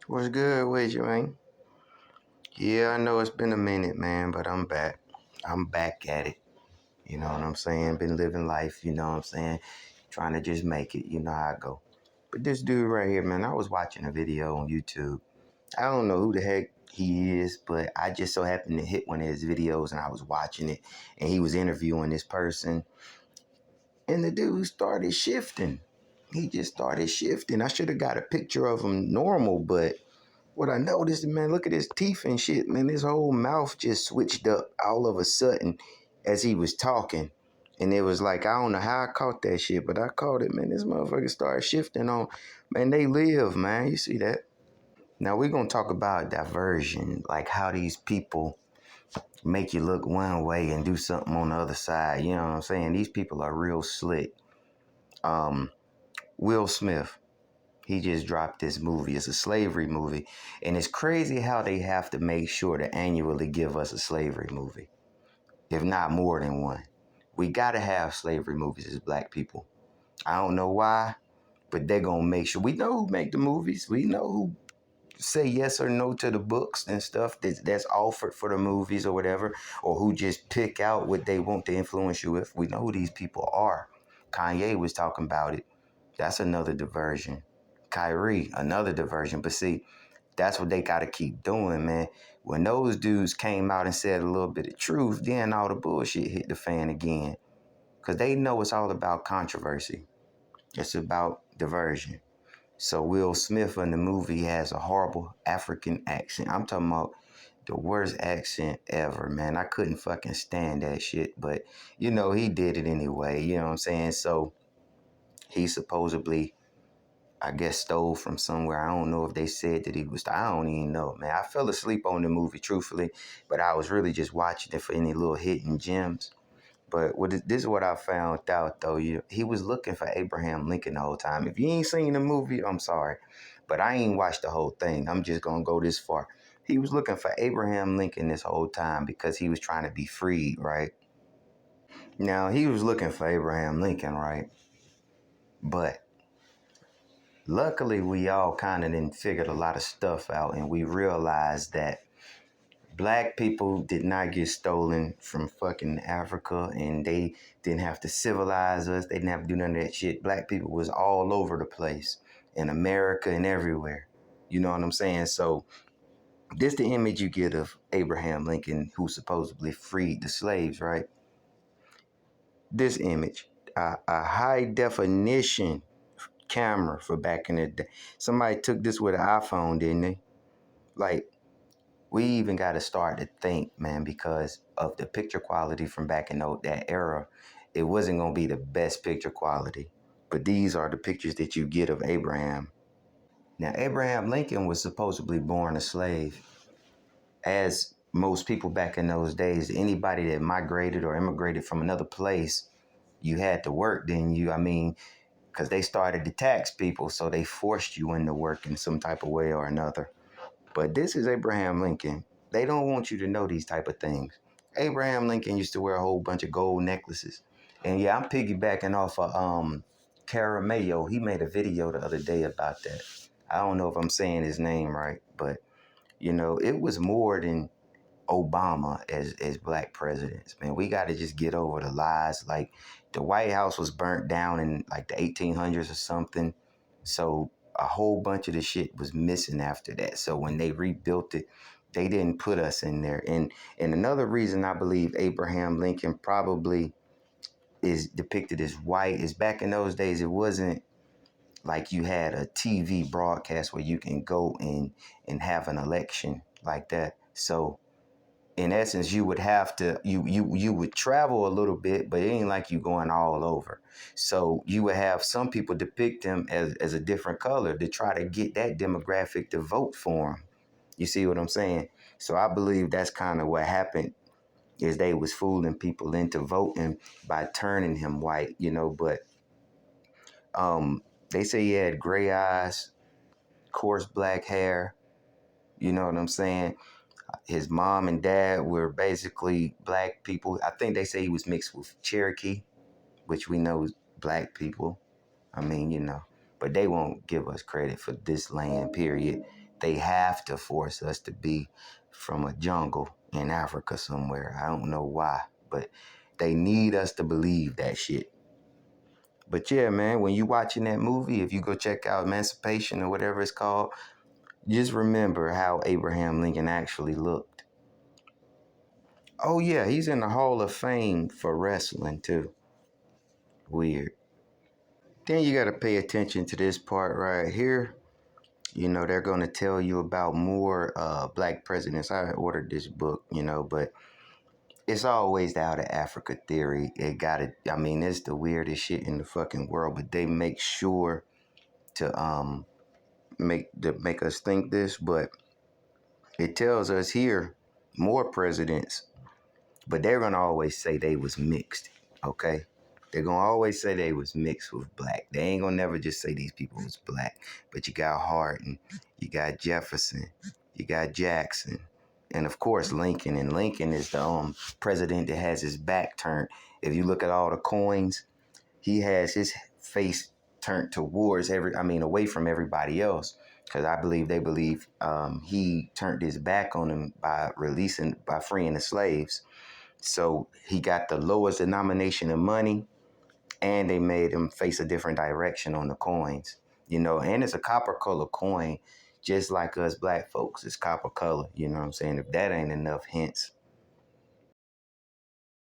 What's good with you, man? Yeah, I know it's been a minute, man, but I'm back. I'm back at it. You know what I'm saying? Been living life, you know what I'm saying? Trying to just make it, you know how I go. But this dude right here, man, I was watching a video on YouTube. I don't know who the heck he is, but I just so happened to hit one of his videos and I was watching it and he was interviewing this person and the dude started shifting. He just started shifting. I should have got a picture of him normal, but what I noticed, man, look at his teeth and shit, man. His whole mouth just switched up all of a sudden as he was talking. And it was like, I don't know how I caught that shit, but I caught it, man. This motherfucker started shifting on. Man, they live, man. You see that? Now we're gonna talk about diversion, like how these people make you look one way and do something on the other side. You know what I'm saying? These people are real slick. Um, Will Smith. He just dropped this movie. It's a slavery movie. And it's crazy how they have to make sure to annually give us a slavery movie, if not more than one. We got to have slavery movies as black people. I don't know why, but they're going to make sure. We know who make the movies. We know who say yes or no to the books and stuff that's offered for the movies or whatever, or who just pick out what they want to influence you with. We know who these people are. Kanye was talking about it. That's another diversion. Kyrie, another diversion. But see, that's what they got to keep doing, man. When those dudes came out and said a little bit of truth, then all the bullshit hit the fan again. Because they know it's all about controversy. It's about diversion. So Will Smith in the movie has a horrible African accent. I'm talking about the worst accent ever, man. I couldn't fucking stand that shit. But, he did it anyway. You know what I'm saying? So he supposedly, I guess, stole from somewhere. I don't know if they said that he was. I don't even know, man. I fell asleep on the movie, truthfully, but I was really just watching it for any little hidden gems. But this is what I found out, though. He was looking for Abraham Lincoln the whole time. If you ain't seen the movie, I'm sorry, but I ain't watched the whole thing. I'm just gonna go this far. He was looking for Abraham Lincoln this whole time because he was trying to be freed, right? Now he was looking for Abraham Lincoln, right? But luckily, we all kind of then figured a lot of stuff out, and we realized that black people did not get stolen from fucking Africa, and they didn't have to civilize us. They didn't have to do none of that shit. Black people was all over the place in America and everywhere. You know what I'm saying? So this the image you get of Abraham Lincoln, who supposedly freed the slaves, right? This image, a high definition camera for back in the day. Somebody took this with an iPhone, didn't they? Like, we even got to start to think, man, because of the picture quality from back in that era. It wasn't going to be the best picture quality. But these are the pictures that you get of Abraham. Now, Abraham Lincoln was supposedly born a slave. As most people back in those days, anybody that migrated or immigrated from another place, you had to work, didn't you? I mean, because they started to tax people, so they forced you into work in some type of way or another. But this is Abraham Lincoln. They don't want you to know these type of things. Abraham Lincoln used to wear a whole bunch of gold necklaces. And yeah, I'm piggybacking off of Cara Mayo. He made a video the other day about that. I don't know if I'm saying his name right, but it was more than Obama as black presidents, man. We got to just get over the lies. Like, the White House was burnt down in like the 1800s or something. So a whole bunch of the shit was missing after that. So when they rebuilt it, they didn't put us in there. And another reason I believe Abraham Lincoln probably is depicted as white is back in those days, it wasn't like you had a TV broadcast where you can go and have an election like that. So in essence, you would have to you would travel a little bit, but it ain't like you going all over. So you would have some people depict him as a different color to try to get that demographic to vote for him. You see what I'm saying? So I believe that's kind of what happened is they was fooling people into voting by turning him white, but they say he had gray eyes, coarse black hair, you know what I'm saying? His mom and dad were basically black people. I think they say he was mixed with Cherokee, which we know is black people. I mean, but they won't give us credit for this land, period. they have to force us to be from a jungle in Africa somewhere. I don't know why, but they need us to believe that shit. But yeah, man, when you watching that movie, if you go check out Emancipation or whatever it's called, just remember how Abraham Lincoln actually looked. Oh yeah, he's in the Hall of Fame for wrestling too. Weird. Then you got to pay attention to this part right here. You know, they're going to tell you about more black presidents. I ordered this book, you know, but it's always the out of Africa theory. It got it. I mean, it's the weirdest shit in the fucking world, but they make sure to make us think this. But it tells us here more presidents, but they're gonna always say they was mixed. Okay, they're gonna always say they was mixed with black. They ain't gonna never just say these people was black. But you got Hardin, you got Jefferson, you got Jackson, and of course Lincoln. And Lincoln is the president that has his back turned. If you look at all the coins, he has his face turned towards away from everybody else. Because I believe they believe he turned his back on them by freeing the slaves. So he got the lowest denomination of money, and they made him face a different direction on the coins. You know, and it's a copper color coin, just like us black folks. It's copper color. You know what I'm saying? If that ain't enough hints,